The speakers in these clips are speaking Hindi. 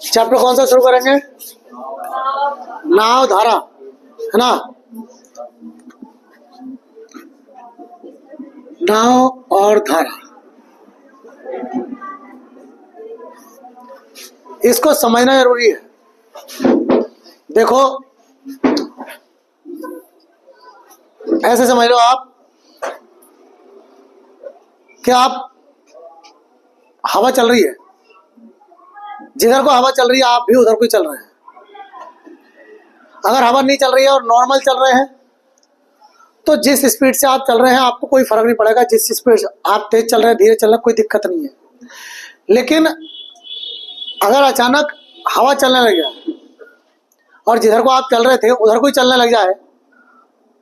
चैप्टर कौन सा शुरू करेंगे? नाव धारा, है ना। नाव और धारा, इसको समझना जरूरी है। देखो ऐसे समझ लो आप कि आप हवा चल रही है, जिधर को हवा चल रही है आप भी उधर को ही चल रहे हैं। अगर हवा नहीं चल रही है और नॉर्मल चल रहे हैं तो जिस स्पीड से आप चल रहे हैं आपको कोई फर्क नहीं पड़ेगा। जिस स्पीड से आप तेज चल रहे हैं, धीरे चल रहे हैं, कोई दिक्कत नहीं है। लेकिन अगर अचानक हवा चलने लग जाए और जिधर को आप चल रहे थे उधर को ही चलने लग जाए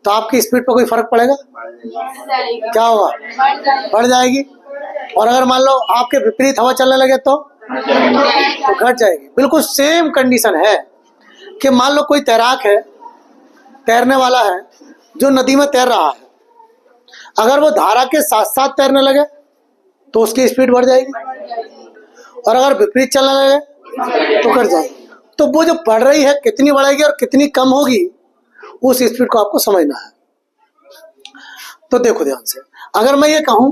तो आपकी स्पीड पर कोई फर्क पड़ेगा? क्या होगा? बढ़ जाएगी। और अगर मान लो आपके विपरीत हवा चलने लगे तो घट जाएगी। बिल्कुल सेम कंडीशन है कि मान लो कोई तैराक है, तैरने वाला है जो नदी में तैर रहा है, अगर वो धारा के साथ साथ तैरने लगे तो उसकी स्पीड बढ़ जाएगी और अगर विपरीत चलने लगे तो घट जाएगी। तो वो जो बढ़ रही है कितनी बढ़ेगी और कितनी कम होगी उस स्पीड को आपको समझना है। तो देखो ध्यान से, अगर मैं ये कहूं,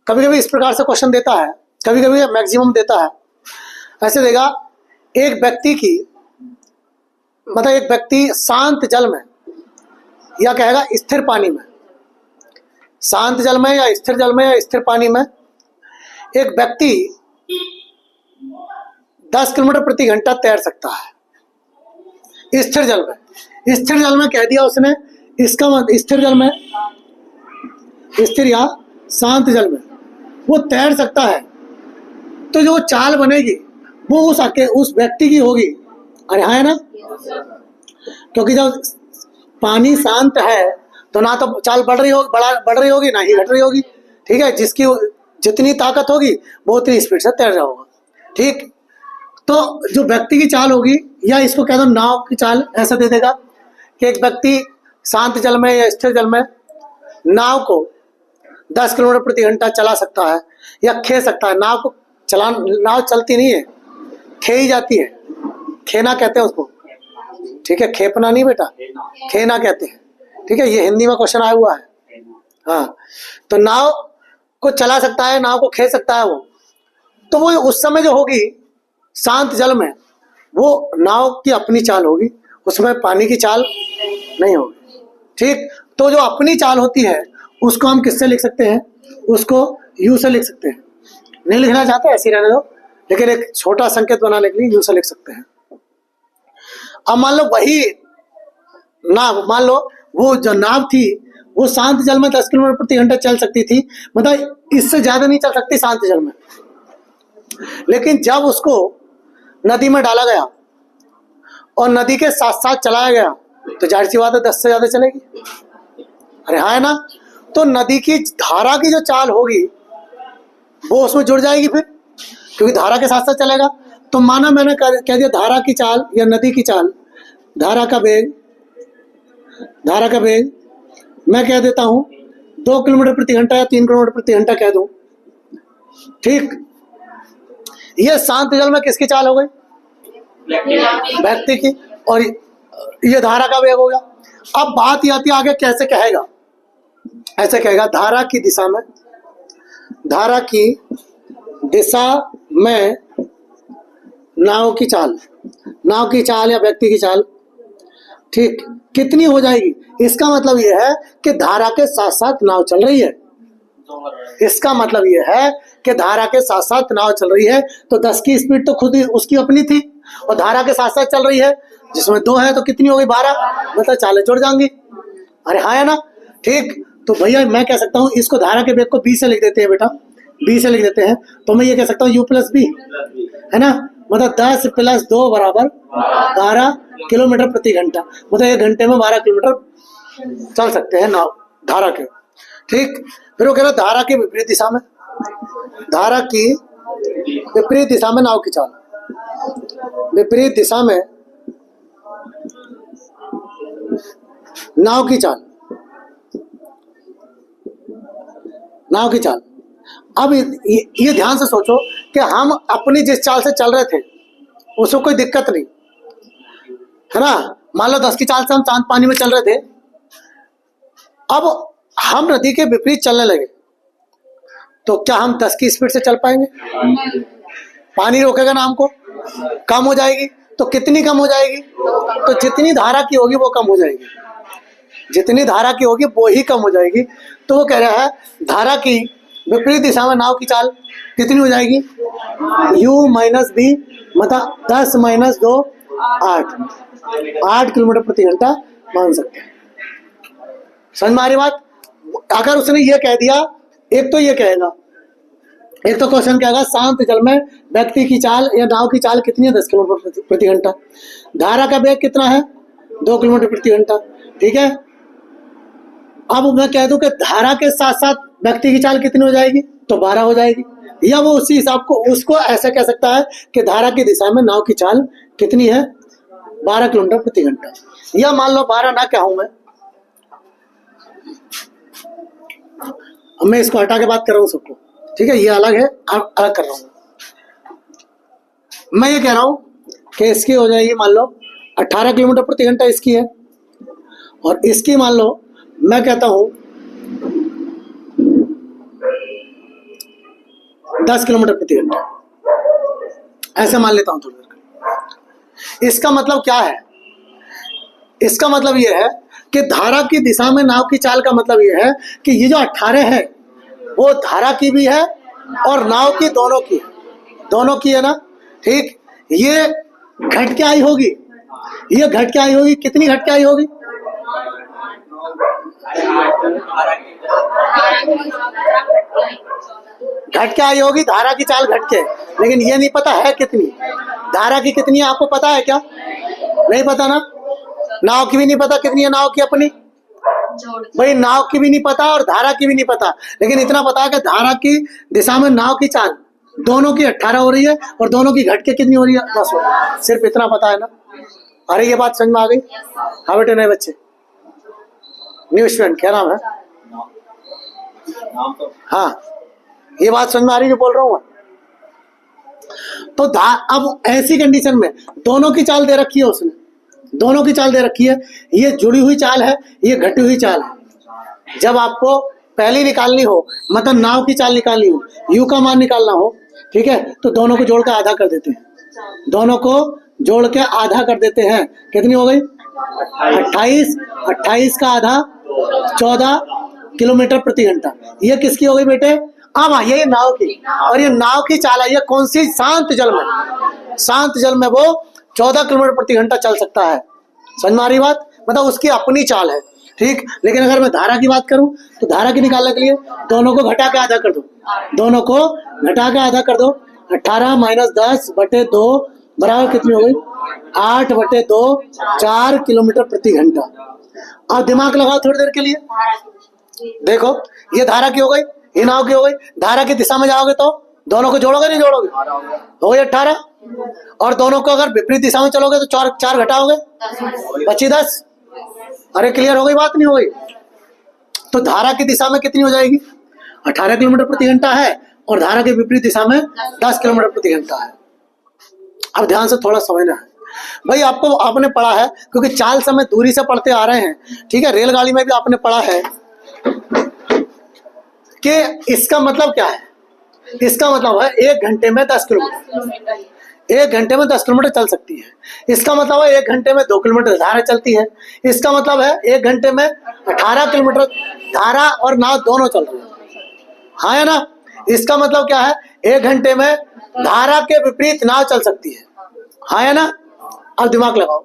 कभी कभी इस प्रकार से क्वेश्चन देता है, कभी कभी मैक्सिमम देता है, ऐसे देगा एक व्यक्ति की, मतलब एक व्यक्ति शांत जल में या कहेगा स्थिर पानी में, शांत जल में या स्थिर जल में या स्थिर पानी में एक व्यक्ति 10 किलोमीटर प्रति घंटा तैर सकता है स्थिर जल में। स्थिर जल में कह दिया उसने, इसका मतलब स्थिर जल में, स्थिर या शांत जल में वो तैर सकता है। तो जो चाल बनेगी वो उस व्यक्ति की होगी। अरे हाँ, है ना, क्योंकि जब पानी शांत है तो ना तो चाल बढ़ रही होगी ना ही घट रही होगी। ठीक है, जिसकी जितनी ताकत होगी वो उतनी स्पीड से तैर रहा होगा। ठीक, तो जो व्यक्ति की चाल होगी, या इसको कह दो नाव की चाल, ऐसा दे देगा कि एक व्यक्ति शांत जल में या स्थिर जल में नाव को 10 किलोमीटर प्रति घंटा चला सकता है या खे सकता है। नाव चलती नहीं है, खे ही जाती है। खेना कहते हैं उसको। ठीक है, खेपना नहीं बेटा, खेना कहते हैं। ठीक है, ये हिंदी में क्वेश्चन आया हुआ है। हाँ, तो नाव को चला सकता है, नाव को खे सकता है वो। तो वो उस समय जो होगी शांत जल में, वो नाव की अपनी चाल होगी, उसमें पानी की चाल नहीं होगी। ठीक, तो जो अपनी चाल होती है उसको हम किससे लिख सकते हैं? उसको यू से लिख सकते हैं। नहीं लिखना चाहते ऐसे रहने दो, लेकिन एक छोटा संकेत बनाने के लिए यू से लिख सकते हैं। अब मान लो वही नाव, मान लो वो जो नाव थी वो शांत जल में 10 किलोमीटर प्रति घंटा चल सकती थी, मतलब इससे ज्यादा नहीं चल सकती शांत जल में। लेकिन जब उसको नदी में डाला गया और नदी के साथ साथ चलाया गया तो जाहिर सी बात है 10 से ज्यादा चलेगी। अरे हाँ, है ना। तो नदी की धारा की जो चाल होगी वो उसमें जुड़ जाएगी फिर, क्योंकि धारा के साथ साथ चलेगा। तो माना मैंने कह दिया धारा की चाल या नदी की चाल, धारा का वेग मैं कह देता हूं 2 किलोमीटर प्रति घंटा या 3 किलोमीटर प्रति घंटा कह दूं। ठीक, ये शांत जल में किसकी चाल हो गई? व्यक्ति की। और ये धारा का वेग हो गया। अब बात ये आती है आगे कैसे कहेगा। ऐसे कहेगा धारा की दिशा में नाव की चाल या व्यक्ति की चाल, ठीक, कितनी हो जाएगी? इसका मतलब यह है कि धारा के साथ साथ नाव चल रही है। इसका मतलब यह है कि धारा के साथ साथ नाव चल रही है, तो 10 की स्पीड तो खुद ही उसकी अपनी थी और धारा के साथ साथ चल रही है, जिसमें 2 है तो कितनी हो गई? 12, मतलब चालें जुड़ जाएंगी। अरे हाँ, है ना। ठीक, तो भैया मैं कह सकता हूँ इसको धारा के वेग को बी से लिख देते हैं बेटा, बी से लिख देते हैं। तो मैं ये कह सकता हूँ u प्लस बी, है ना, मतलब 10 + 2 बराबर 12 किलोमीटर प्रति घंटा, मतलब 1 घंटे में 12 किलोमीटर चल सकते हैं नाव धारा के। ठीक, फिर वो कह रहा धारा की विपरीत दिशा में, धारा की विपरीत दिशा में नाव की चाल, विपरीत दिशा में नाव की चाल, नाव की चाल। अब ये ध्यान से सोचो कि हम अपनी जिस चाल से चल रहे थे उसको कोई दिक्कत नहीं है ना। मान लो 10 की चाल से हम चांद पानी में चल रहे थे, अब हम नदी के विपरीत चलने लगे, तो क्या हम 10 की स्पीड से चल पाएंगे? पानी रोकेगा ना हमको, कम हो जाएगी। तो कितनी कम हो जाएगी? तो जितनी धारा की होगी वो कम हो जाएगी, जितनी धारा की होगी वो ही कम हो जाएगी। तो वो कह रहा है धारा की विपरीत दिशा में नाव की चाल कितनी हो जाएगी? u माइनस बी, मतलब 10 माइनस 2 8 किलोमीटर प्रति घंटा मान सकते हैं। समझ में आ रही बात? अगर उसने ये कह दिया, एक तो ये कहेगा, एक तो क्वेश्चन कहेगा शांत जल में व्यक्ति की चाल या नाव की चाल कितनी है? 10 किलोमीटर प्रति घंटा। धारा का वेग कितना है? 2 किलोमीटर प्रति घंटा। ठीक है, अब मैं कह दूं कि धारा के साथ साथ व्यक्ति की चाल कितनी हो जाएगी? तो 12 हो जाएगी। या वो उसी हिसाब को उसको ऐसा कह सकता है कि धारा की दिशा में नाव की चाल कितनी है? 12 किलोमीटर प्रति घंटा। या मान लो 12 ना कहूं मैं इसको हटा के बात कर रहा हूं सबको। ठीक है, ये अलग है, अलग कर रहा हूं मैं। ये कह रहा हूं कि इसकी हो जाएगी मान लो 18 किलोमीटर प्रति घंटा इसकी है, और इसकी मान लो मैं कहता हूं 10 किलोमीटर प्रति घंटा, ऐसे मान लेता हूं थोड़ी देर। इसका मतलब क्या है? इसका मतलब यह है कि धारा की दिशा में नाव की चाल का मतलब यह है कि ये जो 18 है वो धारा की भी है और नाव की, दोनों की है, दोनों की है ना। ठीक, ये घट के आई होगी, ये घट के आई होगी। कितनी घट के आई होगी? घट के आई होगी, धारा की चाल घट के, लेकिन ये नहीं पता है कितनी धारा की, कितनी है आपको पता है क्या? नहीं पता ना। नाव की भी नहीं पता कितनी है नाव की अपनी, भाई नाव की भी नहीं पता और धारा की भी नहीं पता, लेकिन इतना पता है कि धारा की दिशा में नाव की चाल दोनों की 18 हो रही है और दोनों की घट के कितनी हो रही है? 10 हो रही है। सिर्फ इतना पता है ना। अरे ये बात समझ में आ गई? हाँ बेटे, नए बच्चे, न्यू स्टूडेंट, क्या नाम है? हाँ, ये बात समझ में आ रही है जो बोल रहा हूँ? तो अब ऐसी कंडीशन में दोनों की चाल दे रखी है उसने, दोनों की चाल दे रखी है, ये जुड़ी हुई चाल है, ये घटी हुई चाल है। जब आपको पहली निकालनी हो, मतलब नाव की चाल निकालनी हो, यू का मान निकालना हो, ठीक है, तो दोनों को जोड़ कर आधा कर देते हैं, दोनों को जोड़ के आधा कर देते हैं। कितनी हो गई? 28, 28 का आधा 14 किलोमीटर प्रति घंटा। ये किसकी हो गई बेटे? अब ये नाव की, और ये नाव की चाल है, ये कौन सी? शांत जल में, शांत जल में वो 14 किलोमीटर प्रति घंटा चल सकता है। समझ में आ रही बात? मतलब उसकी अपनी चाल है। ठीक, लेकिन अगर मैं धारा की बात करूं तो धारा की निकालने के लिए दोनों को घटा के आधा कर दो, दोनों को घटा के आधा कर दो। 18 माइनस 10 बटे 2 बराबर कितनी हो गई? 8 बटे 2, 4 किलोमीटर प्रति घंटा। अब दिमाग लगाओ थोड़ी देर के लिए, देखो ये धारा की हो गई, ये नाव की हो गई। धारा की दिशा में जाओगे तो दोनों को जोड़ोगे नहीं जोड़ोगे? हो गई 18, और दोनों को अगर विपरीत दिशा में चलोगे तो 4 घटाओगे, बची 10। अरे क्लियर हो गई बात? नहीं हो गई? तो धारा की दिशा में कितनी हो जाएगी? 18 किलोमीटर प्रति घंटा है, और धारा के विपरीत दिशा में 10 किलोमीटर प्रति घंटा है। अब ध्यान से थोड़ा समझना है भाई, आपको आपने पढ़ा है, क्योंकि चाल समय दूरी से पढ़ते आ रहे हैं। ठीक है, रेलगाड़ी में भी आपने पढ़ा है कि इसका मतलब क्या है? इसका मतलब है 1 घंटे में 10 किलोमीटर, 1 घंटे में 10 किलोमीटर चल सकती है। इसका मतलब है 1 घंटे में 2 किलोमीटर धारा चलती है। इसका मतलब है 1 घंटे में 18 किलोमीटर धारा और नाव दोनों चल रही है। हाँ या ना? इसका मतलब क्या है? 1 घंटे में धारा के विपरीत नाव चल सकती है। हाँ या ना? अब दिमाग लगाओ,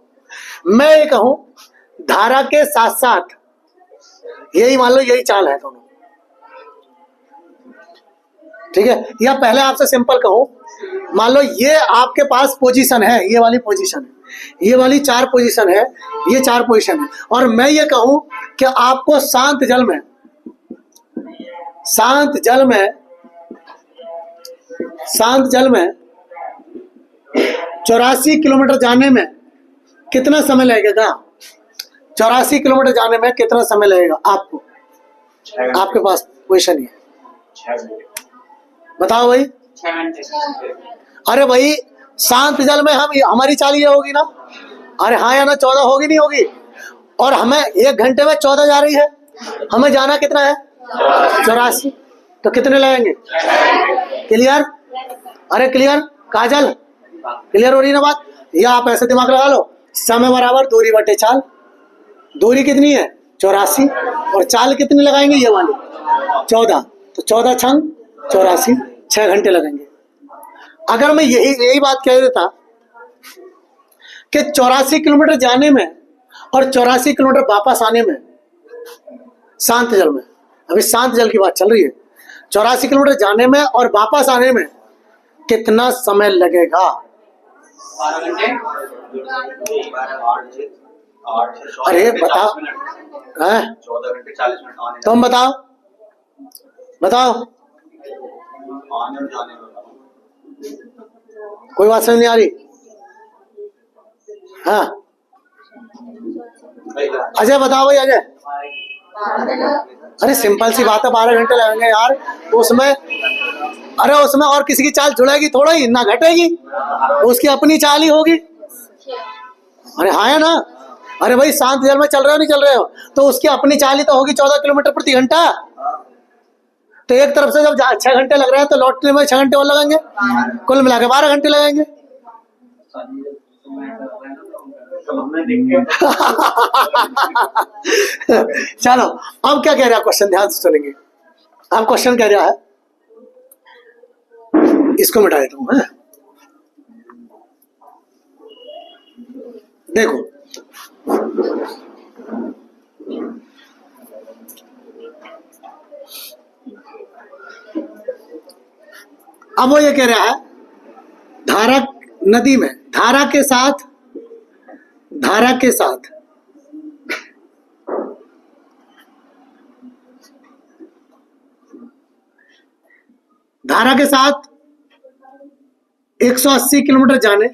मैं ये कहूं धारा के साथ साथ यही मान लो यही चाल है दोनों, ठीक है। या पहले आपसे सिंपल कहूं, मान लो ये आपके पास पोजीशन है, ये वाली पोजीशन है, ये वाली 4 पोजीशन है, ये 4 पोजीशन है, और मैं ये कहूं कि आपको शांत जल में 84 किलोमीटर जाने में कितना समय लगेगा? 84 किलोमीटर जाने में कितना समय लगेगा आपको? आपके पास पोजीशन है बताओ भाई। 6 घंटे। अरे भाई शांत जल में हम हमारी चाल ये होगी ना, अरे हाँ या ना, 14 होगी नहीं होगी? और हमें 1 घंटे में 14 जा रही है, हमें जाना कितना है? 84। तो कितने लगेंगे? क्लियर? अरे क्लियर काजल, क्लियर हो रही ना बात? या आप ऐसे दिमाग लगा लो, समय बराबर दूरी बटे चाल। दूरी कितनी है? 84, और चाल कितनी लगाएंगे? ये वाली 14। तो 14 छंग 84, 6 घंटे लगेंगे। अगर मैं यही बात कह देता कि 84 किलोमीटर जाने में और 84 किलोमीटर वापस आने में शांत जल में, अभी शांत जल की बात चल रही है, 84 किलोमीटर जाने में और वापस आने में कितना समय लगेगा? 12 घंटे। अरे बताओ, 14 घंटे 40 मिनट आने तुम बताओ बताओ, आने और जाने में। कोई बात समझ नहीं आ रही? हाँ अजय बताओ भाई, अजय। अरे सिंपल सी बात है, 12 घंटे लगेंगे यार उसमें। अरे उसमें और किसी की चाल जुड़ेगी थोड़ा ही ना, घटेगी, उसकी अपनी चाल ही होगी। अरे हाँ है ना? अरे भाई शांत जल में चल रहे हो नहीं चल रहे हो, तो उसकी अपनी चाल ही तो होगी 14 किलोमीटर प्रति घंटा। तो एक तरफ से जब 6 घंटे लग रहे हैं तो लौटने में 6 घंटे और लगेंगे, कुल मिला के 12 घंटे लगेंगे। चलो अब क्या कह रहा है क्वेश्चन, ध्यान से सुनेंगे। अब क्वेश्चन कह रहा है, इसको मिटा देता हूं। देखो अब वो ये कह रहा है, धारा नदी में धारा के साथ धारा के साथ 180 किलोमीटर जाने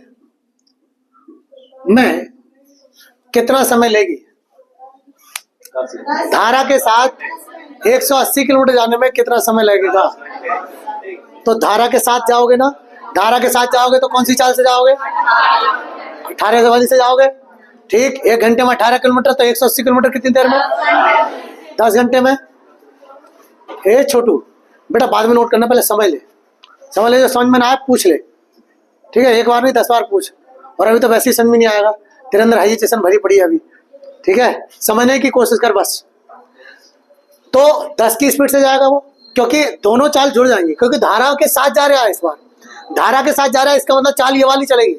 में कितना समय लेगी? धारा के साथ 180 किलोमीटर जाने में कितना समय लगेगा? तो धारा के साथ जाओगे ना, धारा के साथ जाओगे तो कौन सी चाल से जाओगे? 18 वाली से जाओगे। ठीक, 1 घंटे में 18 किलोमीटर, तो 180 किलोमीटर कितनी देर में? 10 घंटे में। ए छोटू बेटा, बाद में नोट करना, पहले समझ ले, जो समझ में ना आए पूछ ले, ठीक है? एक बार नहीं 10 बार पूछ। और अभी तो वैसे ही समझ में नहीं आएगा, तेरे अंदर हेजिटेशन भरी पड़ी है अभी, ठीक है? समझने की कोशिश कर बस। तो 10 की स्पीड से जाएगा वो, क्योंकि दोनों चाल जुड़ जाएंगी, क्योंकि धारा के साथ जा रहा है। इस बार धारा के साथ जा रहा है, इसका मतलब चाल ये वाली चलेगी,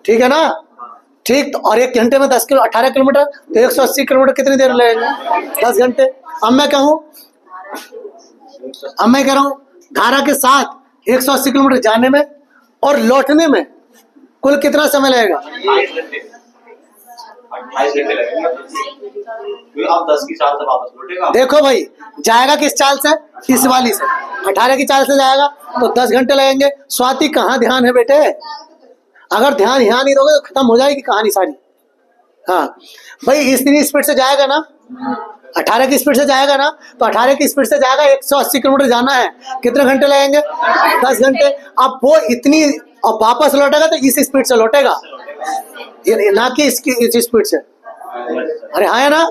ठीक है ना? ठीक, तो और 1 घंटे में 18 किलोमीटर, तो 180 किलोमीटर कितनी देर लगेगा? 10 घंटे। अब मैं कह रहा हूं धारा के साथ 180 किलोमीटर जाने में और लौटने में कुल कितना समय लगेगा? 28 घंटे लगेंगे, क्योंकि आप 10 की चाल से वापस लौटेगा। देखो भाई, जाएगा किस चाल से? इस वाली से। 18 की चाल से जाएगा तो 10 घंटे लगेंगे। स्वाति कहाँ ध्यान है बेटे? अगर ध्यान यहाँ नहीं दोगे तो खत्म हो जाएगी कहानी सारी। हाँ भाई, इतनी स्पीड से जाएगा ना, 18 की स्पीड से जाएगा ना, तो 18 की स्पीड से जाएगा, 180 किलोमीटर जाना है, कितने घंटे लगेंगे? 10 घंटे। अब वो इतनी, और वापस लौटेगा तो इस स्पीड से लौटेगा, ना कि इस स्पीड से। अरे हाँ है ना?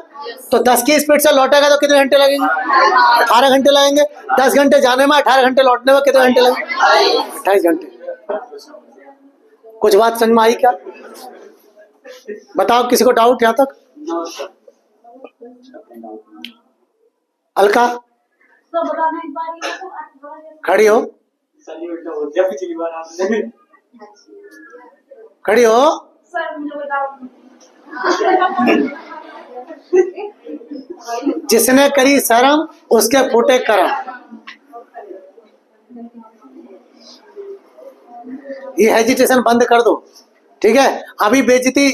तो 10 की स्पीड से लौटेगा तो कितने घंटे लगेंगे? 18 घंटे लगेंगे। 10 घंटे जाने में, 18 घंटे लौटने में कितने घंटे लगेंगे? 28 घंटे। कुछ बात समझ में आई क्या? बताओ, किसी को डाउट यहाँ तक? अलका खड़ी हो, खड़ी हो। जिसने करी शर्म उसके फूटे करम। ये हेजिटेशन बंद कर दो, ठीक है? अभी बेइज्जती,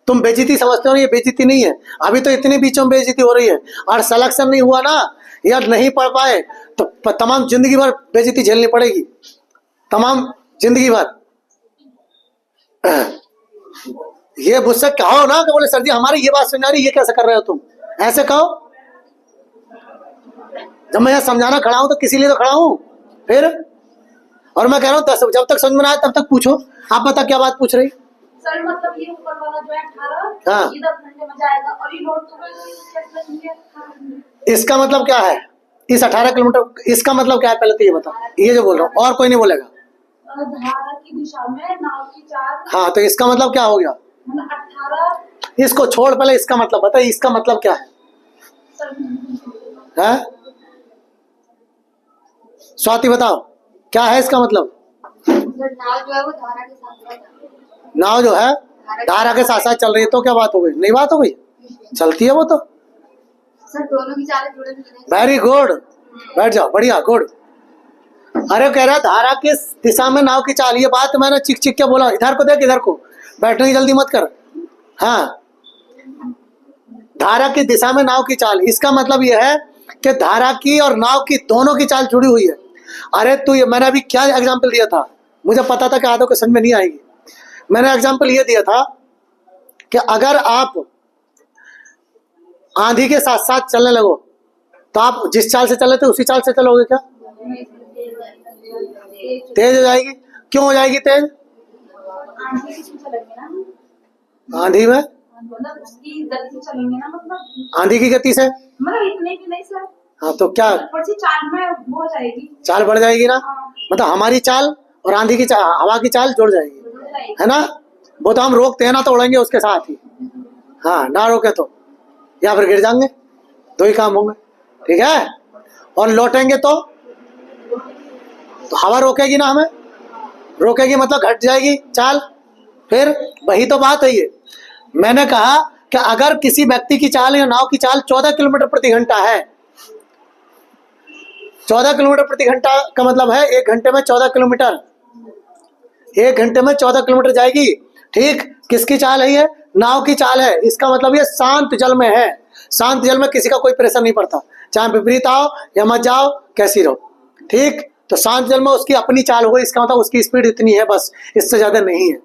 तुम बेइज्जती समझते हो, ये बेइज्जती नहीं है। अभी तो इतनी बीचों में बेइज्जती हो रही है, और सिलेक्शन नहीं हुआ ना, या नहीं पढ़ पाए तो तमाम जिंदगी भर बेइज्जती झेलनी पड़ेगी, तमाम जिंदगी भर। ये मुझसे कहो ना कि बोले सर जी हमारी ये बात सुन रही, ये कैसे कर रहे हो तुम? ऐसे कहो। जब मैं यहाँ समझाना खड़ा हूं तो किसी लिए तो खड़ा हूं, फिर और मैं कह रहा हूँ 10, जब तक समझ में ना आए तब तक पूछो। आप बता क्या बात पूछ रही? सर मतलब ये ऊपर वाला जो है 18, हाँ। ये 10 घंटे में जाएगा और ये लोड तो इसका मतलब क्या है? इस 18 किलोमीटर इसका मतलब क्या है पहले तो ये बता। ये जो बोल रहा हूँ और कोई नहीं बोलेगा। धारा की दिशा में नाव की चाल, हाँ तो इसका मतलब क्या हो गया? मतलब 18। इसको छोड़, पहले इसका मतलब बता। इसका मतलब क्या है? है स्वाति बताओ क्या है इसका मतलब? नाव जो है वो धारा के साथ नाव जो है धारा के साथ साथ चल रही है तो क्या बात हो गई? नहीं बात हो गई, चलती है वो तो। सर दोनों की चालें जुड़े हुए हैं। वेरी गुड, बैठ जाओ, बढ़िया, गुड। अरे कह रहा धारा किस दिशा में नाव की चाल, ये बात मैंने चिक चिक के बोला। इधर को देख, इधर को, बैठने की जल्दी मत कर। हाँ, धारा की दिशा में नाव की चाल, इसका मतलब यह है कि धारा की और नाव की दोनों की चाल जुड़ी हुई है। अरे तू ये, मैंने अभी क्या एग्जाम्पल दिया था? मुझे पता था कि आधों को समझ में नहीं आएगी। मैंने एग्जाम्पल ये दिया था कि अगर आप आंधी के साथ साथ चलने लगो तो आप जिस चाल से चले थे उसी चाल से चलोगे क्या? तेज हो जाएगी। क्यों हो जाएगी तेज? आंधी की चलेंगे ना, आंधी में, मतलब उसकी गति से चलेंगे ना, मतलब आंधी की गति से। मतलब इतने भी नहीं सर, हाँ तो क्या ऊपर से चाल में हो जाएगी, चाल बढ़ जाएगी ना? हाँ, मतलब हमारी चाल और आंधी की चाल, हवा की चाल जुड़ जाएगी, हो जाएगी। है ना? वो तो हम रोकते हैं ना, तो उड़ेंगे उसके साथ ही। हाँ, ना रोके तो या फिर गिर जाएंगे, दो ही काम होंगे, ठीक है? और लौटेंगे तो हवा रोकेगी ना हमें, रोकेगी मतलब घट जाएगी चाल। फिर वही तो बात है। ये मैंने कहा कि अगर किसी व्यक्ति की चाल या नाव की चाल 14 किलोमीटर प्रति घंटा है, 14 किलोमीटर प्रति घंटा का मतलब है 1 घंटे में 14 किलोमीटर, 1 घंटे में 14 किलोमीटर जाएगी। ठीक, किसकी चाल है? ये नाव की चाल है। इसका मतलब ये शांत जल में है। शांत जल में किसी का कोई प्रेशर नहीं पड़ता, चाहे विपरीत आओ या मत जाओ, कैसी रहो। ठीक, तो शांत जल में उसकी अपनी चाल होगी, इसका मतलब उसकी स्पीड इतनी है, बस, इससे ज्यादा नहीं है।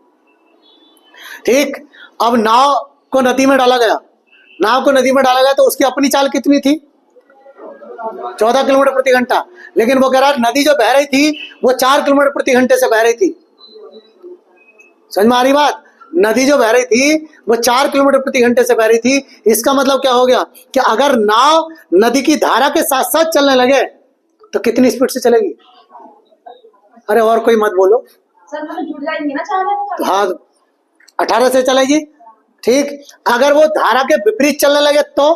ठीक, अब नाव को नदी में डाला गया, नाव को नदी में डाला गया तो उसकी अपनी चाल कितनी थी? 14 किलोमीटर प्रति घंटा। लेकिन वो कह रहा है नदी जो बह रही थी वो 4 किलोमीटर प्रति घंटे से बह रही थी। समझ में आ रही बात? नदी जो बह रही थी वो 4 किलोमीटर प्रति घंटे से बह रही थी। इसका मतलब क्या हो गया कि अगर नाव नदी की धारा के साथ साथ चलने लगे तो कितनी स्पीड से चलेगी? अरे और कोई मत बोलो। सर मतलब जुड़ जाएंगे ना चाल, हाँ, 18 से चलेगी। ठीक, अगर वो धारा के विपरीत चलने लगे तो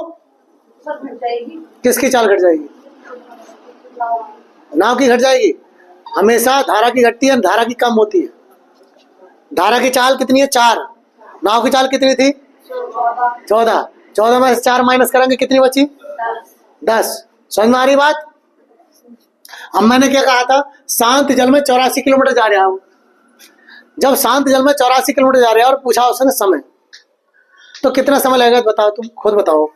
सर घट जाएगी, किसकी चाल घट जाएगी? नाव की घट जाएगी। हमेशा धारा की घटती है, धारा की कम होती है। धारा की चाल कितनी है? 4। नाव की चाल कितनी थी? 14। 14 में से 4 माइनस करेंगे, कितनी बची? 10। समझ में आ रही बात? अब मैंने क्या कहा था? शांत जल में 84 किलोमीटर जा रहा हूं। जब शांत जल में 84 किलोमीटर जा रहा है और पूछा उसने समय, तो कितना समय लगेगा बताओ, तुम खुद बताओ।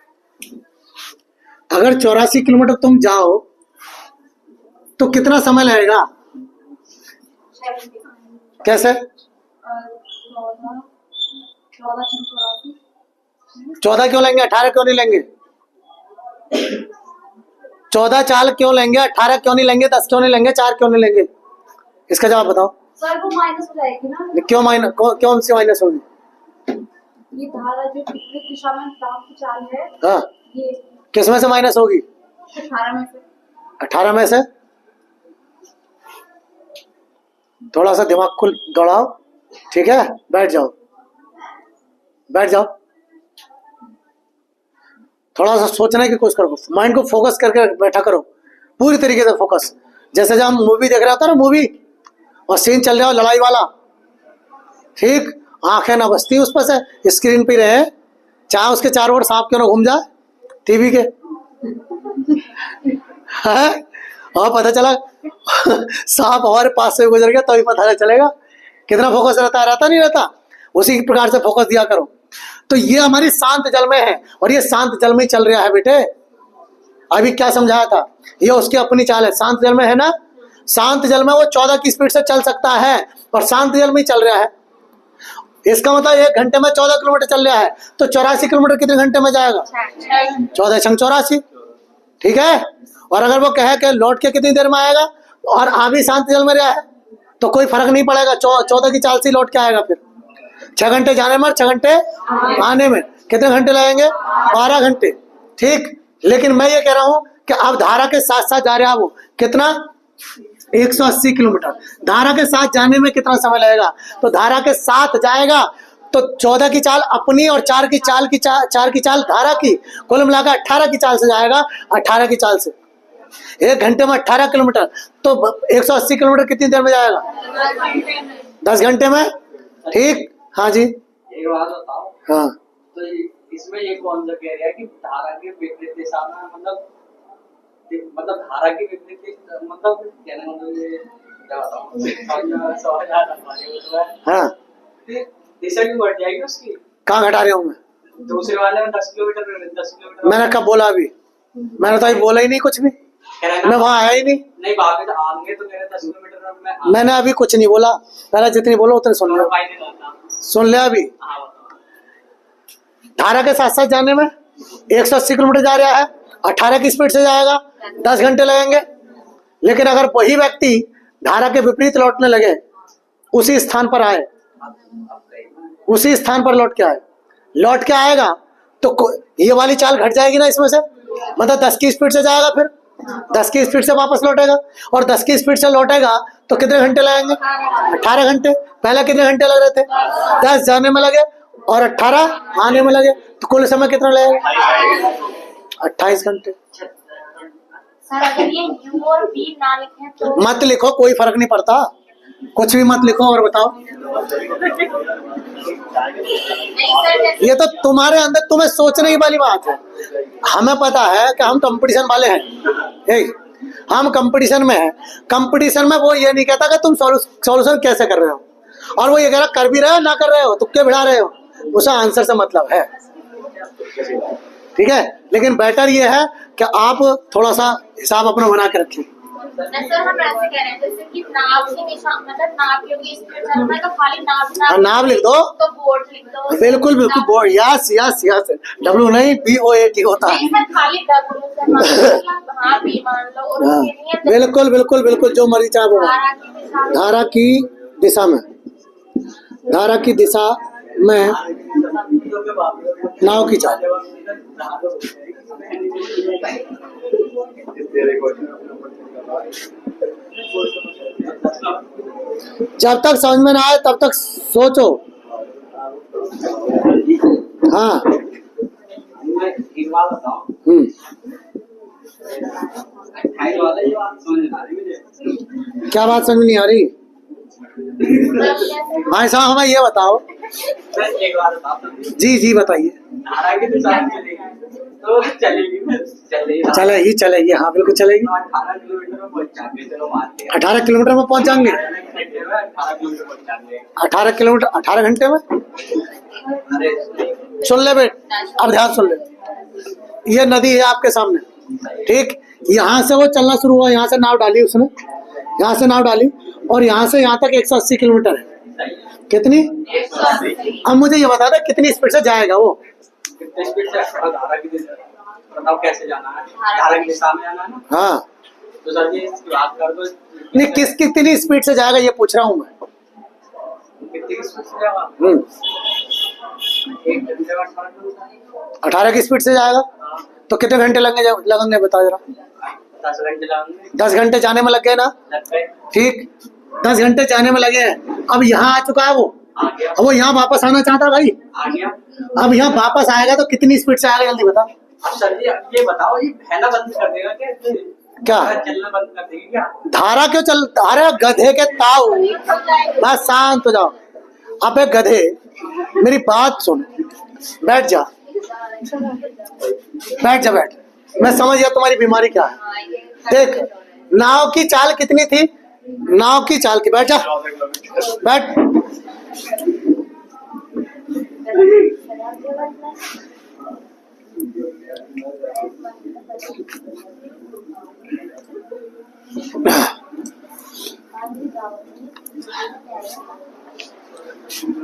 अगर 84 किलोमीटर तुम जाओ तो कितना समय लगेगा? कैसे? 14 क्यों लेंगे, 18 क्यों नहीं लेंगे? 14 चाल क्यों लेंगे, 18 क्यों नहीं लेंगे, 10 क्यों नहीं लेंगे, 4 क्यों नहीं लेंगे? इसका जवाब बताओ। सर वो माइनस हो जाएगी ना, क्यों माइनस, क्यों से माइनस होगी? ये धारा जो विपरीत दिशा में नाव की चाल है, हाँ, ये किस में से माइनस होगी? 18 में से। 18 में से। थोड़ा सा दिमाग को दौड़ाओ, ठीक है? बैठ जाओ, बैठ जाओ, थोड़ा सा सोचने की कोशिश करो, माइंड को फोकस करके बैठा करो, पूरी तरीके से फोकस। जैसे जब हम मूवी देख रहा होता ना, मूवी और सीन चल रहा हो लड़ाई वाला, ठीक, आंखें ना बसती उस पर से, स्क्रीन पे रहे, चाहे उसके चारों ओर सांप क्यों ना घूम जाए टीवी के, है? और पता चला सांप हमारे पास से गुजर गया तो ही पता चलेगा। कितना फोकस रहता नहीं रहता? उसी प्रकार से फोकस दिया करो। तो ये हमारी शांत जल में है और ये शांत जल में ही चल रहा है बेटे। अभी क्या समझाया था? ये उसकी अपनी चाल है, शांत जल में है ना। शांत जल में वो 14 की स्पीड से चल सकता है और शांत जल में ही चल रहा है। इसका मतलब 1 घंटे में 14 किलोमीटर चल रहा है, तो 84 किलोमीटर कितने घंटे में जाएगा? 14 × 84, ठीक है? और अगर वो कहे कि लौट के कितनी देर में आएगा, और अभी शांत जल में रहा है तो कोई फर्क नहीं पड़ेगा। 14 की चाल से लौट के आएगा। फिर 6 घंटे जाने में और 6 घंटे आने में कितने घंटे लगेंगे? 12 घंटे। ठीक, लेकिन मैं ये कह रहा हूं कि अब धारा के साथ साथ जा रहा है वो कितना 180 किलोमीटर। धारा के साथ जाने में कितना समय लगेगा? तो धारा के साथ जाएगा तो 14 की चाल अपनी और 4 की चाल धारा की, कुल मिलाकर 18 की चाल से जाएगा। 18 की चाल से 1 घंटे में 18 किलोमीटर, तो 180 किलोमीटर कितनी देर में जाएगा? 10 घंटे में। ठीक, हाँ जी। एक बात बताओ, हाँ, तो इसमें ये कौन सा कह रहा है कि धारा के विपरीत दिशा में, मतलब धारा के विपरीत मतलब कहने मतलब ये क्या बताऊं, समझ आ रहा हाँ, है दिशा क्यों बढ़ जाएगी उसकी? कहाँ घटा रहे हूँ मैं? दूसरे वाले में 10 किलोमीटर मैंने कब बोला? अभी मैंने तो अभी बोला ही नहीं कुछ भी, मैं वहां आया ही नहीं। नहीं, बाकी तो आएंगे तो कह रहे 10 किलोमीटर में। मैंने अभी कुछ नहीं बोला, पहले जितनी बोला उतने सुन लिया। सुन लिया अभी। धारा के साथ साथ जाने में 180 किलोमीटर जा रहा है, 18 की स्पीड से जाएगा, 10 घंटे लगेंगे। लेकिन अगर वही व्यक्ति धारा के विपरीत लौटने लगे, उसी स्थान पर आए, उसी स्थान पर लौट के आएगा तो ये वाली चाल घट जाएगी ना इसमें से, मतलब 10 की स्पीड से जाएगा, फिर 10 की स्पीड से वापस लौटेगा, और 10 की स्पीड से लौटेगा तो कितने घंटे लगेंगे? 18 घंटे। पहले कितने घंटे लग रहे थे? 10 जाने में लगे और 18 आने में लगे, तो कुल समय कितना लगेगा? 28 घंटे। सर अगर ये यू और बी ना लिखें तो? मत लिखो, कोई फर्क नहीं पड़ता, कुछ भी मत लिखो और बताओ। ये तो तुम्हारे अंदर, तुम्हें सोचने की वाली बात है। हमें पता है कि हम कंपटीशन वाले हैं, हम कंपटीशन में हैं। कंपटीशन में वो ये नहीं कहता कि तुम सॉल्यूशन कैसे कर रहे हो, और वो ये कह रहा कर भी रहे हो ना कर रहे हो, तुक्के भिड़ा रहे हो, उसका आंसर से मतलब है। ठीक है, लेकिन बेटर ये है कि आप थोड़ा सा हिसाब अपना बना के रखें। सर हम ऐसे कह रहे हैं जैसे कि नाव की दिशा, मतलब नाव की स्पीड चलना है तो खाली नाव नाव लिख दो, तो बोर्ड लिख दो। बिल्कुल बिल्कुल, board, yes yes yes, W नहीं BOAT होता है। सर खाली W से मतलब हाँ भी मान लो, और हाँ, उसके लिए बिल्कुल बिल्कुल बिल्कुल, जो मर्जी चाहे वो। धारा की दिशा में, धारा की दिशा में नाव की चाल। जब तक समझ में ना आए तब तक सोचो। हाँ, एक बात बताओ, क्या बात समझ नहीं आ रही? भाई साहब हमें ये बताओ। एक बात बताओ जी जी बताइए। धारा की दिशा में चलेगी तो चलेगी, चलेगी, हाँ बिल्कुल चलेगी। 18 किलोमीटर में पहुंच जाएंगे, चलो मान लिया। 18 किलोमीटर में पहुंच जाएंगे। 18 किलोमीटर 18 घंटे में। सुन ले बेट, अब ध्यान सुन ले। ये नदी है आपके सामने, ठीक, यहाँ से वो चलना शुरू हुआ, यहाँ से नाव डाली उसने, यहाँ से नाव डाली और यहाँ से यहाँ तक 180 किलोमीटर है। कितनी? अब मुझे ये बता दे कितनी स्पीड से जाएगा वो? कितनी स्पीड से? धारा की दिशा बताओ कैसे जाना है? धारा की दिशा में जाना है ना? हाँ, तो सर जी इसकी बात कर दो। नहीं, कितनी स्पीड से जाएगा ये पूछ रहा हूँ मैं। कितनी स्पीड से जाएगा? 1 घंटे में 18 की स्पीड से जाएगा तो कितने घंटे लगेंगे बता जरा। 10 घंटे लगेंगे। 10 घंटे जाने में लग गए ना? ठीक, 10 घंटे जाने में लगे हैं। अब यहाँ आ चुका है वो, अब वो यहाँ वापस आना चाहता है भाई। आ गया। अब यहाँ वापस आएगा तो कितनी स्पीड से आएगा जल्दी बता। अब सर जी ये बताओ, ये बहना बंद कर देगा क्या? चलना बंद कर देगी क्या? धारा क्यों चल? अरे गधे के ताऊ, बस शांत हो जाओ। अबे गधे, मेरी बात सुन, बैठ जा, बैठ जा, बैठ। मैं समझ गया तुम्हारी बीमारी क्या है। देख, नाव की चाल कितनी थी? नाव की चाल की, बैठ जा, बैठ।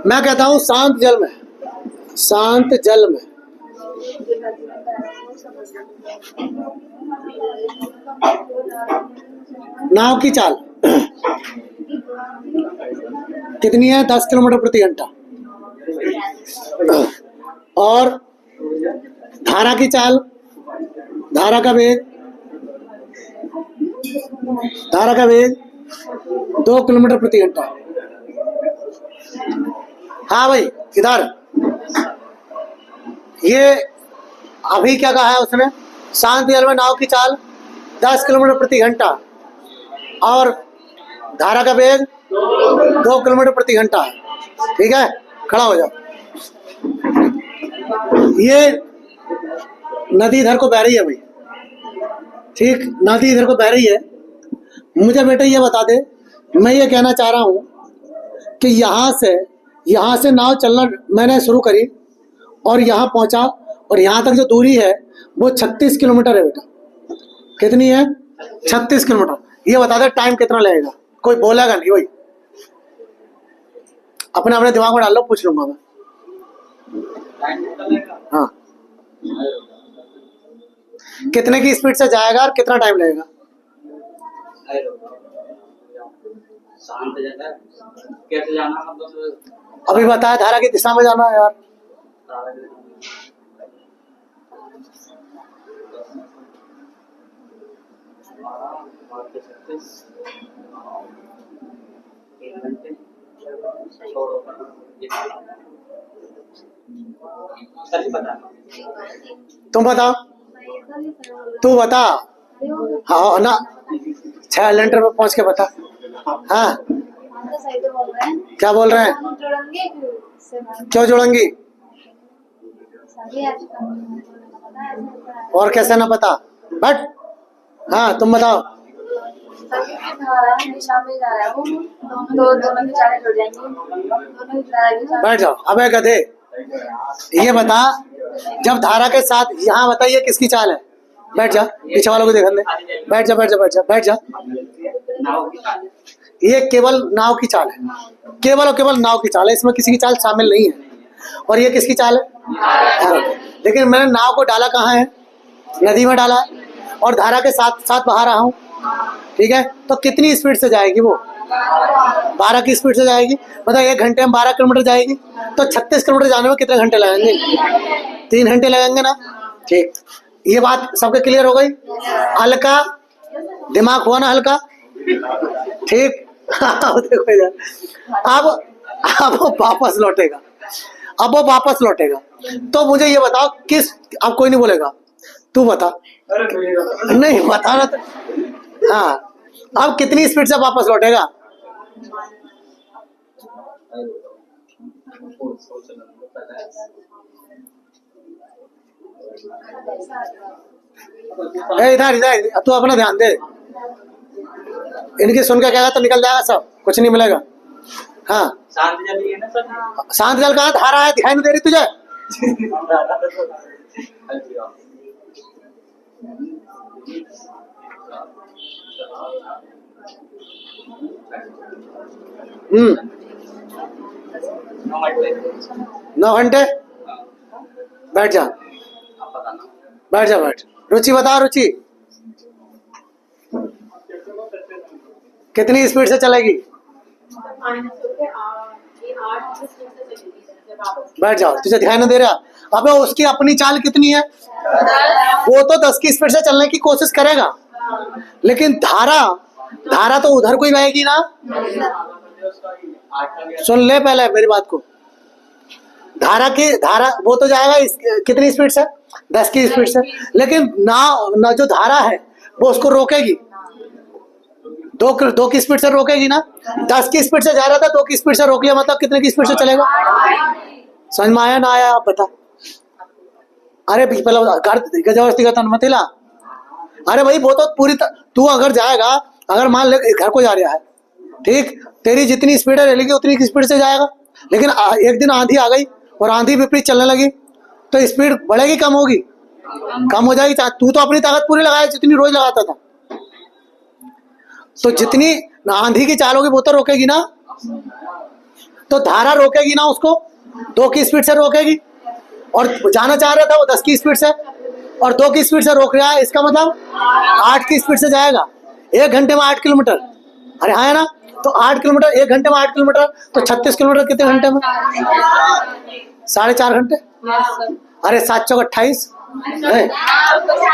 मैं कहता हूं शांत जल में, शांत जल में नाव की चाल कितनी है? 10 किलोमीटर प्रति घंटा। और धारा की चाल, धारा का वेग 2 किलोमीटर प्रति घंटा। हाँ भाई इधर ये अभी क्या कहा है उसने? शांत जल में नाव की चाल 10 किलोमीटर प्रति घंटा और धारा का वेग 2 किलोमीटर प्रति घंटा है। ठीक है, खड़ा हो जाओ। ये नदी इधर को बह रही है भाई, ठीक, नदी इधर को बह रही है। मुझे बेटा ये बता दे, मैं ये कहना चाह रहा हूँ कि यहाँ से नाव चलना मैंने शुरू करी और यहाँ पहुँचा और यहाँ तक जो दूरी है वो 36 किलोमीटर है बेटा। कितनी है? 36 किलोमीटर। ये बता दे टाइम कितना लगेगा? कोई बोलेगा नहीं भाई, अपने दिमाग में डाल लो, पूछ लूंगा मैं। हाँ, कितने की स्पीड से जाएगा और कितना टाइम लगेगा? शांत जगह कैसे जाना, मतलब अभी बताया धारा की दिशा में जाना है यार। तुम बताओ, तू बता। हाँ ना, 6 किलोमीटर पे पहुंच के बता। हाँ क्या बोल रहे हैं? क्यों जुड़ेंगी? और कैसे ना पता? बट हाँ तुम बताओ। बैठ जाओ। अबे गधे, ये बता, जब धारा के साथ यहाँ बताइए किसकी चाल है? बैठ जा, पीछे वालों को देखने दे। बैठ जा बैठ जा बैठ जा बैठ जा। ये केवल नाव की चाल है, केवल और केवल नाव की चाल है, इसमें किसी की चाल शामिल नहीं है। और ये किसकी चाल है? लेकिन मैंने नाव को डाला कहाँ है? नदी में डाला है और धारा के साथ साथ बहा रहा हूँ। ठीक है, तो कितनी स्पीड से जाएगी वो? 12 की स्पीड से जाएगी। मतलब 1 घंटे में 12 किलोमीटर जाएगी, तो 36 किलोमीटर जाने में कितने घंटे लगेंगे? 3 घंटे लगेंगे ना। ठीक, ये बात सबके क्लियर हो गई? हल्का दिमाग हुआ ना, हल्का? ठीक। देखो यार, अब वो वापस लौटेगा, अब वो वापस लौटेगा। तो मुझे ये बताओ किस, अब कोई नहीं बोलेगा, तू बता। नहीं बताना तो। हाँ, अब कितनी स्पीड से वापस लौटेगा? इधर इधर तू अपना ध्यान दे, इनकी सुन के कहेगा तो निकल जाएगा सब, कुछ नहीं मिलेगा। हाँ, शांत जल ही है ना सर? शांत जल कहाँ? धारा है, दिखाई नहीं दे रही तुझे? हम्म, 9 घंटे। बैठ जा, बैठ जा, बैठ। रुचि बता, रुचि कितनी स्पीड से चलेगी? बैठ जाओ, तुझे ध्यान नहीं दे रहा। अबे उसकी अपनी चाल कितनी है? वो तो 10 की स्पीड से चलने की कोशिश करेगा, लेकिन धारा तो उधर को ही बहेगी ना। सुन ले पहले मेरी बात को। धारा वो तो जाएगा कितनी स्पीड से? 10 की स्पीड से। लेकिन ना जो धारा है वो उसको रोकेगी, 2 की स्पीड से रोकेगी ना। 10 की स्पीड से जा रहा था, 2 की स्पीड से रोक लिया, मतलब कितने की स्पीड से चलेगा? समझ में आया ना आया? आप बता। अरे पहले घर जबरदस्ती का अनुमति ला। अरे भाई वो तो पूरी तू अगर जाएगा, अगर मान ले घर को जा रहा है, ठीक, तेरी जितनी स्पीड है लेगी उतनी की स्पीड से जाएगा। लेकिन एक दिन आंधी आ गई और आंधी विपरीत चलने लगी, तो स्पीड बढ़ेगी कम होगी? कम हो जाएगी। तू तो अपनी ताकत पूरी लगाया जितनी रोज लगाता था, तो जितनी आंधी की चाल होगी वो तो रोकेगी ना। तो धारा रोकेगी ना उसको, 2 की स्पीड से रोकेगी। और जाना चाह रहा था वो 10 की स्पीड से, और 2 की स्पीड से रोक रहा है, इसका मतलब 8 की स्पीड से जाएगा। 1 घंटे में 8 किलोमीटर। अरे हाँ है ना, तो 8 किलोमीटर 1 घंटे में 8 किलोमीटर, तो 36 किलोमीटर कितने घंटे में? 4.5 घंटे। अरे 7 चौक 28,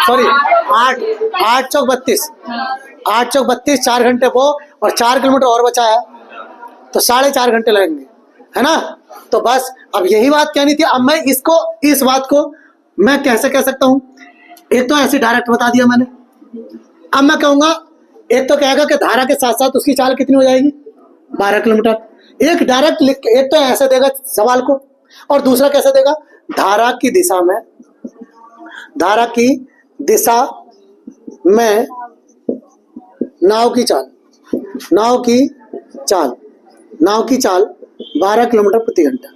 सॉरी 8 चौक 32, 8 चौक 32, 4 घंटे वो, और 4 किलोमीटर और बचा है, तो 4.5 घंटे लगेंगे, है ना। तो बस अब यही बात कहनी थी। अब मैं इसको, इस बात को मैं कैसे कह सकता हूँ? एक तो ऐसे डायरेक्ट बता दिया मैंने। अब मैं कहूंगा, एक तो कहेगा कि धारा के साथ साथ उसकी चाल कितनी हो जाएगी? 12 किलोमीटर। एक डायरेक्ट लिख के, एक तो ऐसे देगा सवाल को, और दूसरा कैसे देगा? धारा की दिशा में, धारा की दिशा में नाव की चाल, नाव की चाल, नाव की चाल 12 किलोमीटर प्रति घंटा।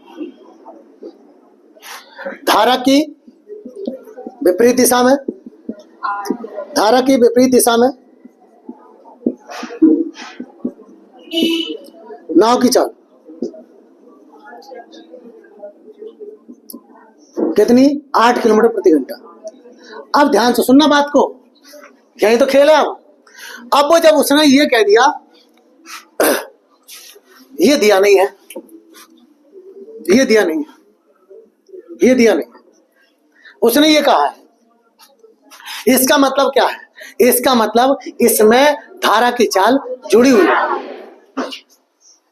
धारा की विपरीत दिशा में, धारा की विपरीत दिशा में नाव की चाल कितनी? 8 किलोमीटर प्रति घंटा। अब ध्यान से सुनना बात को, यही तो खेल है। अब वो जब उसने ये कह दिया, ये दिया नहीं है, ये दिया नहीं है, ये दिया नहीं, उसने ये कहा है, इसका मतलब क्या है? इसका मतलब इसमें धारा की चाल जुड़ी हुई है।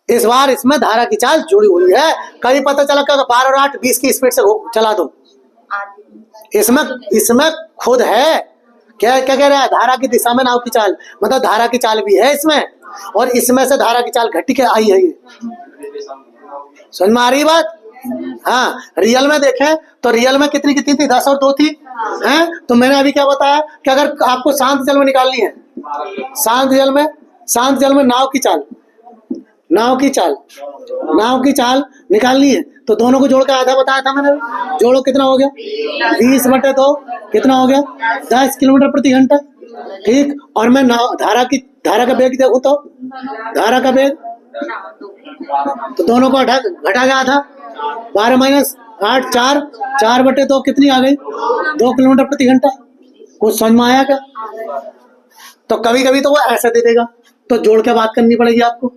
इस बार इसमें धारा की चाल जुड़ी हुई है। कहीं पता चला कि 12 और 8 20 की स्पीड से चला दो, इसमें खुद है। क्या क्या कह रहा है? धारा की दिशा में नाव की चाल, मतलब धारा की चाल भी है इसमें, और इसमें से धारा की चाल घटी के आई है। ये समझ में आ रही बात? हाँ, रियल में देखें तो रियल में कितनी कितनी थी? 10 और 2 थी, हैं? तो मैंने अभी क्या बताया कि अगर आपको शांत जल में निकालनी है, शांत जल में नाव की चाल, नाव की चाल, नाव की चाल निकालनी है, तो दोनों को जोड़ के आधा बताया था मैंने। जोड़ो, कितना हो गया? 20/2, कितना हो गया? 10 किलोमीटर प्रति घंटा। ठीक, और मैं धारा का वेग देखूं तो, धारा का वेग, तो दोनों को घटा के आधा, 12 माइनस 8, 4/2 कितनी आ गई? 2 किलोमीटर प्रति घंटा। कुछ समझ में आया क्या? तो कभी कभी तो वो ऐसे दे देगा, तो जोड़ के बात करनी पड़ेगी आपको।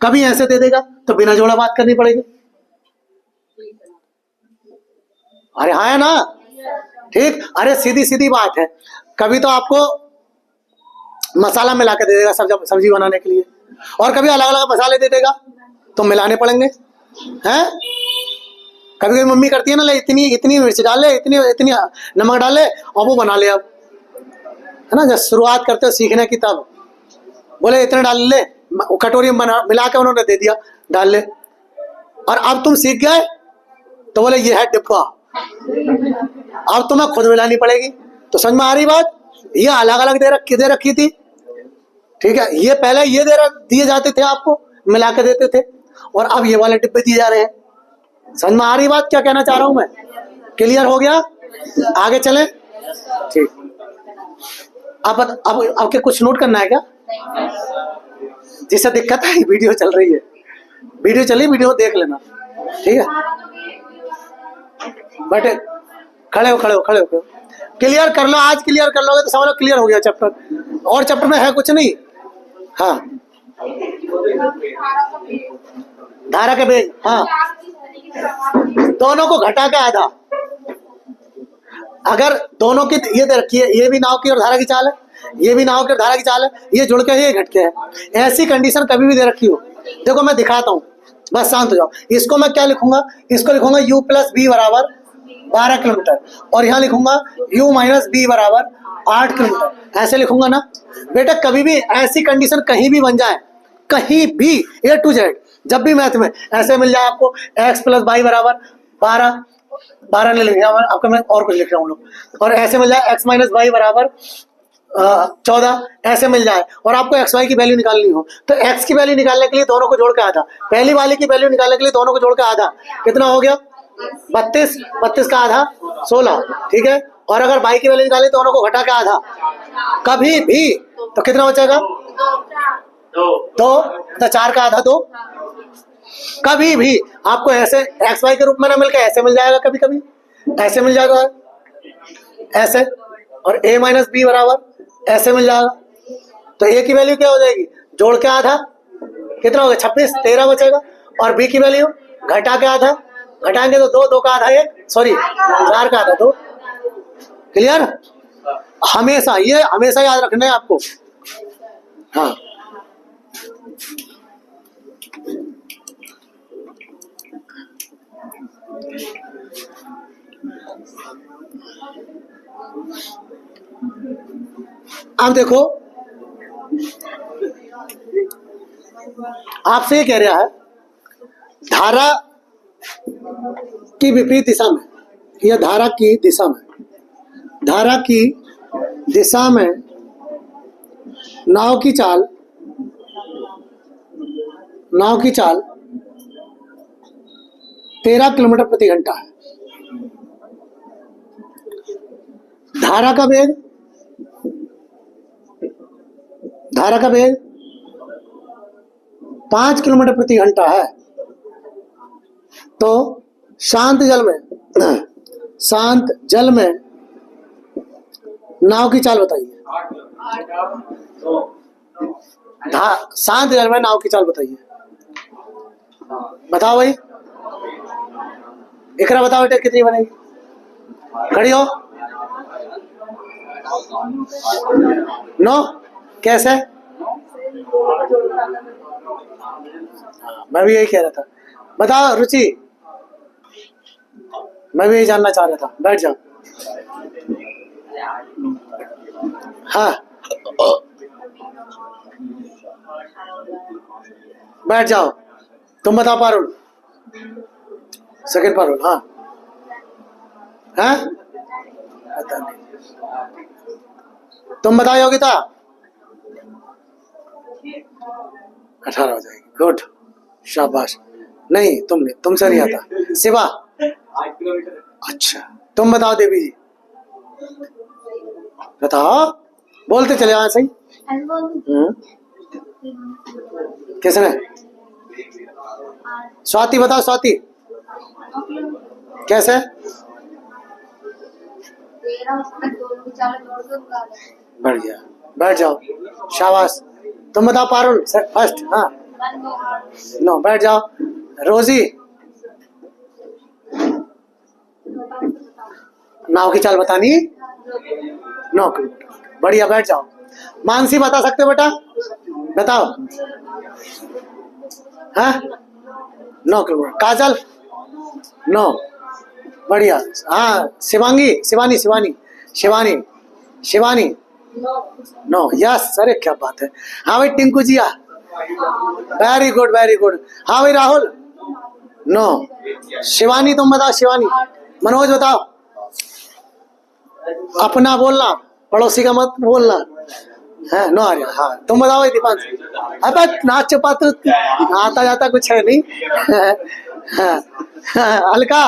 कभी ऐसे दे देगा तो बिना जोड़ा बात करनी पड़ेगी। अरे हाँ है ना? ठीक, अरे सीधी सीधी बात है। कभी तो आपको मसाला मिला के दे देगा सब्जी बनाने के लिए, और कभी अलग अलग मसाले दे देगा, तो मिलाने पड़ेंगे, हैं? कभी कभी मम्मी करती है ना, ले इतनी इतनी मिर्च डाल ले, इतनी इतनी नमक डाल ले, और वो बना ले। अब है ना, जब शुरुआत करते हो सीखने की, तब बोले इतने डाल ले, कटोरी में मिला के उन्होंने दे दिया, डाल ले। और अब तुम सीख गए तो बोले ये है डिब्बा, अब तुम्हें खुद मिलानी पड़ेगी। तो समझ में आ रही बात? ये अलग अलग दे रखी थी, ठीक है। ये पहले ये दिए जाते थे, आपको मिला के देते थे, और अब ये वाले डिब्बे दिए जा रहे हैं। समझ में आ रही बात क्या कहना चाह रहा हूं मैं? क्लियर हो गया? आगे चले, ठीक। अब के कुछ नोट करना है क्या? जिससे दिक्कत है, वीडियो चल रही है, वीडियो चली, वीडियो देख लेना, ठीक है। बट खड़े हो क्लियर कर लो। आज क्लियर कर लोगे तो समझ लो क्लियर हो गया चैप्टर। और चैप्टर में है कुछ नहीं। हाँ, धारा के वेग, हाँ, दोनों को घटा के आधा। अगर दोनों की ये दे रखी है, ये भी नाव की और धारा की चाल है, ये भी नाव की और धारा की चाल है, ये जुड़ के ये घट के है, ऐसी कंडीशन कभी भी दे रखी हो, देखो मैं दिखाता हूँ, बस शांत हो जाओ। इसको मैं क्या लिखूंगा? इसको लिखूंगा u + b बराबर 12 किलोमीटर, और यहाँ लिखूंगा u - b बराबर 8 किलोमीटर। ऐसे लिखूंगा ना बेटा। कभी भी ऐसी कंडीशन कहीं भी बन जाए, कहीं भी A to Z, जब भी मैथ में ऐसे मिल जाए आपको, x + y बराबर 12 नहीं लिख रहा आपका, मैं और कुछ लिख रहा हूँ लोग, और ऐसे मिल जाए x - y बराबर 14, ऐसे मिल जाए, और आपको एक्स वाई की वैल्यू निकालनी हो, तो x की वैल्यू निकालने के लिए दोनों को जोड़ के आधा, पहली वाली की वैल्यू निकालने के लिए दोनों को जोड़ के आधा, कितना हो गया? 32 का आधा 16, ठीक है। और अगर y की वैल्यू निकाली दोनों को घटा के आधा, कभी भी तो कितना बचेगा? 2, तो 4 का आधा 2। कभी भी आपको ऐसे एक्स वाई के रूप में ना मिलकर ऐसे मिल जाएगा, कभी कभी ऐसे मिल जाएगा, ऐसे, और a - b बराबर ऐसे मिल जाएगा, तो ए की वैल्यू क्या हो जाएगी, जोड़ के आधा कितना हो गया 26, 13 बचेगा। और बी की वैल्यू घटा के आधा, घटाएंगे तो 2, 2 का आधा 1, सॉरी 4 का आधा 2। क्लियर? हमेशा ये हमेशा याद रखना है आपको। हाँ अब देखो आपसे ये कह रहा है धारा की विपरीत दिशा में, या धारा की दिशा में, धारा की दिशा में नाव की चाल 13 किलोमीटर प्रति घंटा है। धारा का वेग 5 किलोमीटर प्रति घंटा है। तो शांत जल में नाव की चाल बताइए। शांत जल में नाव की चाल बताइए। बताओ भाई, इकरा बताओ बेटा कितनी बनेगी? खड़ी हो। 9 कैसे? मैं भी यही कह रहा था। बताओ रुचि, मैं भी यही जानना चाह रहा था। बैठ जाओ। हाँ बैठ जाओ। तुम बताओ पारुल, सेकंड पारुल। हाँ हाँ पता नहीं। तुम बताओ योगिता। 18 हो जाएगी। गुड, शाबाश। नहीं तुम नहीं, तुमसे नहीं आता। शिवा 8 किलोमीटर। अच्छा, तुम बताओ देवी जी, बताओ, बोलते चले यहाँ सही। किसने? स्वाति बताओ। स्वाति कैसे? बढ़िया, बैठ जाओ। शाबाश। तुम बताओ पारुल फर्स्ट। हाँ 9, बैठ जाओ। रोजी नाव की चाल बतानी 9 किलोमीटर। बढ़िया, बैठ जाओ। मानसी बता सकते हो बेटा? बताओ। हाँ 9 किलोमीटर। काजल 9। बढ़िया। हाँ शिवानी 9। यस, अरे क्या बात है। हाँ भाई टिंकू जिया, वेरी गुड वेरी गुड। हाँ भाई राहुल 9। शिवानी तुम बताओ। शिवानी। मनोज बताओ। अपना बोलना, पड़ोसी का मत बोलना। है 9 आ गया। हाँ तुम बताओ भाई दीपांश। अब नाच पात्र आता जाता कुछ है नहीं। अलका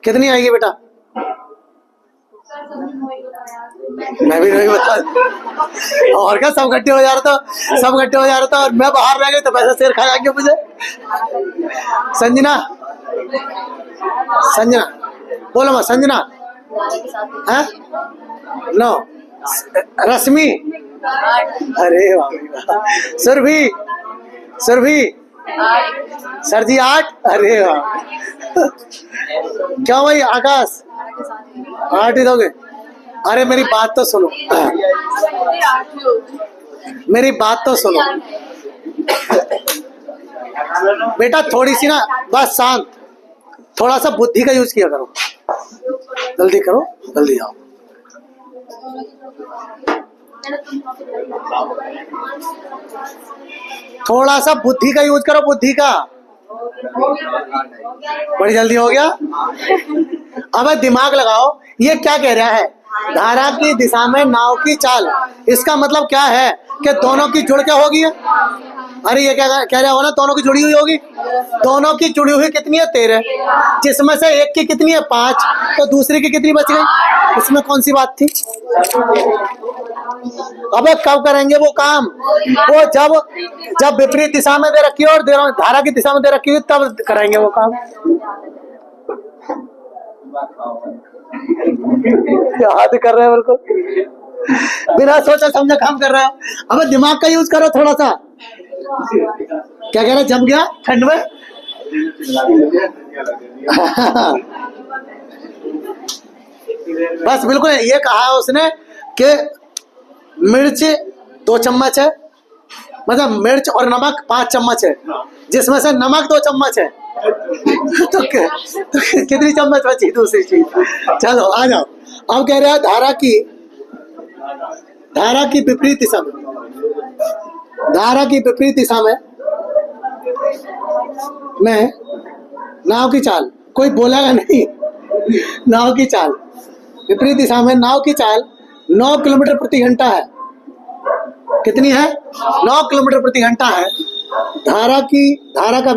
कितनी आएगी बेटा? मैं भी नहीं बता। और क्या, सब इकट्ठे हो जा रहा था, और मैं बाहर रह गई तो पैसा शेर खा गया मुझे। संजना बोलो मां। संजना है 9। रश्मि, अरे वाह। सुरभि सर जी 8। अरे वाह। क्या भाई आकाश 8 ही दोगे? अरे मेरी बात तो सुनो, मेरी बात तो सुनो बेटा। थोड़ी सी ना बस शांत, थोड़ा सा बुद्धि का यूज किया करो। जल्दी करो, जल्दी आओ। थोड़ा सा बुद्धि का यूज करो, बुद्धि का। बड़ी जल्दी हो गया। अब दिमाग लगाओ, ये क्या कह रहा है? धारा की दिशा में नाव की चाल, इसका मतलब क्या है कि दोनों की जुड़ क्या होगी? अरे ये क्या कह रहा हो ना, दोनों की जुड़ी हुई होगी। दोनों की जुड़ी हुई कितनी है? 13, जिसमें से एक की कितनी है? 5, तो दूसरी की कितनी बच गई? इसमें कौन सी बात थी? अबे कब करेंगे वो काम? वो जब विपरीत दिशा में दे रखी हो और धारा की दिशा में दे रखी हुई तब करेंगे वो काम। याद कर रहे हैं बिल्कुल। बिना सोचा समझा काम कर रहे हो। अब दिमाग का यूज करो थोड़ा सा। क्या कह रहे, जम गया ठंड में? बस बिल्कुल ये कहा उसने कि मिर्च 2 चम्मच है, मतलब मिर्च और नमक 5 चम्मच है, जिसमें से नमक 2 चम्मच है। तो कितनी चम्मच बची दूसरी चीज? चलो आ जाओ। अब कह रहे हैं धारा की विपरीत दिशा में, धारा की विपरीत दिशा में नाव की चाल, कोई बोलेगा नहीं। नाव की चाल, विपरीत दिशा में नाव की चाल 9 किलोमीटर प्रति घंटा है। कितनी है? 9 किलोमीटर प्रति घंटा है। धारा का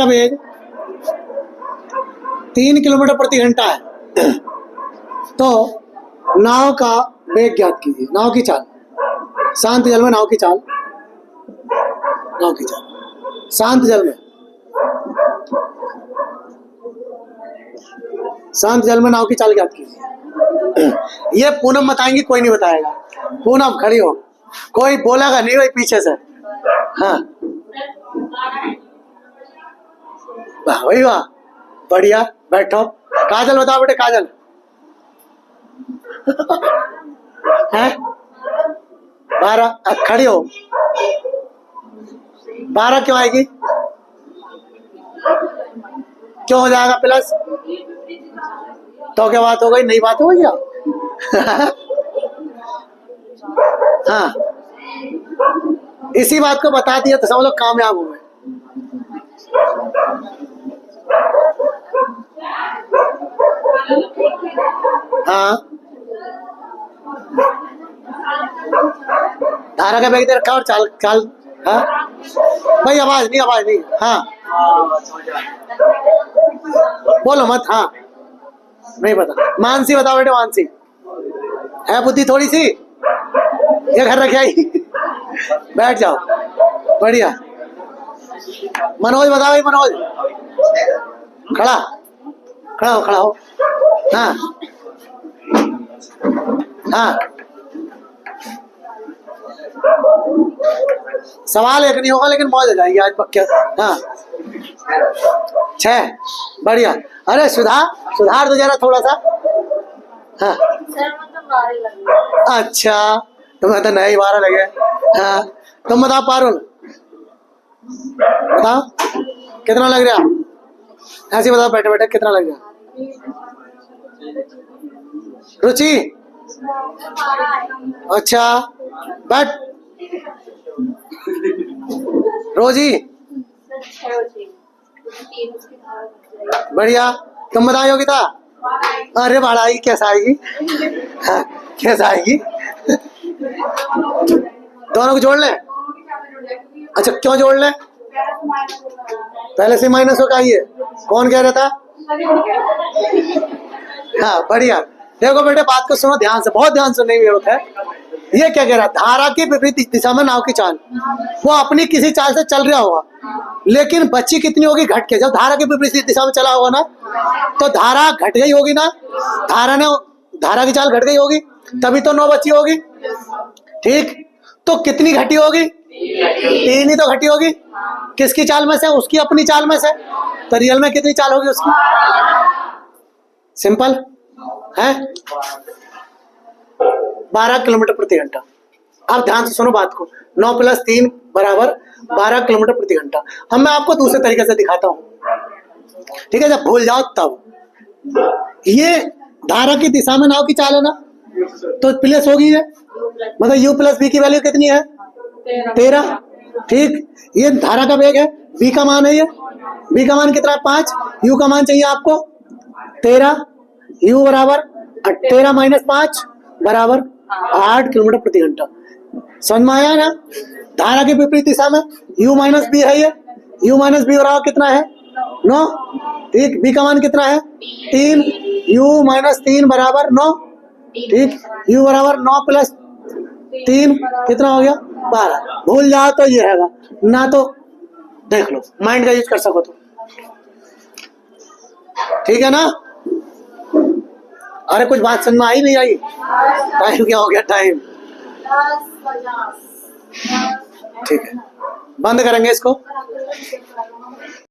वेग 3 किलोमीटर प्रति घंटा है। तो नाव का वेग ज्ञात कीजिए। नाव की चाल, शांत जल में नाव की चाल, शांत जल में, शांत जल में नाव की चाल ज्ञात कीजिए। ये पूनम बताएंगी, कोई नहीं बताएगा। पूनम खड़ी हो, कोई बोलेगा नहीं भाई पीछे से। हाँ वाह भाई वाह, बढ़िया। बैठो। काजल बताओ बेटे, काजल है 12। खड़ी हो। 12 क्यों आएगी? क्यों हो जाएगा प्लस? तो क्या बात हो गई? नई बात हो गई क्या? हाँ, इसी बात को बता दिया तो सब लोग कामयाब हो गए। हाँ, धारा का वेग दे रखा और चाल चाल। हाँ भाई, आवाज नहीं। हाँ बोलो मत। हाँ नहीं पता। मानसी बताओ बेटे, मानसी है बुद्धि थोड़ी सी? ये घर रखे आई। बैठ जाओ, बढ़िया। मनोज बताओ भाई, मनोज खड़ा हो। हाँ हाँ, सवाल एक नहीं होगा लेकिन मौज हो जाएगी आज पक्का। हाँ 6, बढ़िया। अरे सुधार दो जरा थोड़ा सा। हाँ अच्छा, तुम्हें तो नए 12 लगे। हाँ तुम बताओ पारुल, बताओ कितना लग रहा? ऐसे बताओ बैठे बैठे कितना लग रहा? रुचि अच्छा, बैठ। रोजी बढ़िया। तुम बताओ योगिता? अरे बाढ़ आएगी, कैसा आएगी? हाँ, कैसा आएगी? दोनों को जोड़ लें? अच्छा क्यों जोड़ लें? पहले से माइनस होगा। ये कौन कह रहा था? हाँ बढ़िया। देखो बेटे बात को सुनो ध्यान से, बहुत ध्यान सुनने की जरूरत है। ये क्या कह रहा है? धारा की विपरीत दिशा में नाव की चाल, वो अपनी किसी चाल से चल रहा होगा, लेकिन बच्ची कितनी होगी? घट के। जब धारा की विपरीत दिशा में चला होगा ना, तो धारा घट गई होगी ना, धारा की चाल घट गई होगी, तभी तो 9 बची होगी। ठीक, तो कितनी घटी होगी? 3 ही तो घटी होगी। किसकी चाल में से? उसकी अपनी चाल में से। तो रियल में कितनी चाल होगी उसकी? सिंपल है, 12 किलोमीटर प्रति घंटा। अब ध्यान से सुनो बात को। 9 + 3 = 12 किलोमीटर प्रति घंटा। अब मैं आपको दूसरे तरीके से दिखाता हूँ, ठीक है? जब भूल जाओ तब। ये धारा की दिशा में नाव की चाल है ना, तो प्लस होगी है, मतलब u + v की वैल्यू कितनी है? 13। ठीक, ये धारा का वेग है, v का मान है, ये v का मान कितना है? 5। u का मान चाहिए आपको 13। u बराबर 13 - 5 बराबर 8 किलोमीटर प्रति घंटा। समझ में आया ना? धारा के विपरीत दिशा में u - b है, ये u - b बराबर कितना है? 9। ठीक, b का मान कितना है? 3। u - 3 बराबर 9। ठीक, u बराबर 9 + 3 कितना हो गया? 12। भूल जाओ तो ये रहेगा ना, तो देख लो, माइंड का यूज कर सको तो। ठीक है ना? अरे कुछ बात समझ में आई नहीं आई? टाइम क्या हो गया? टाइम 10:50 ठीक है, बंद करेंगे इसको।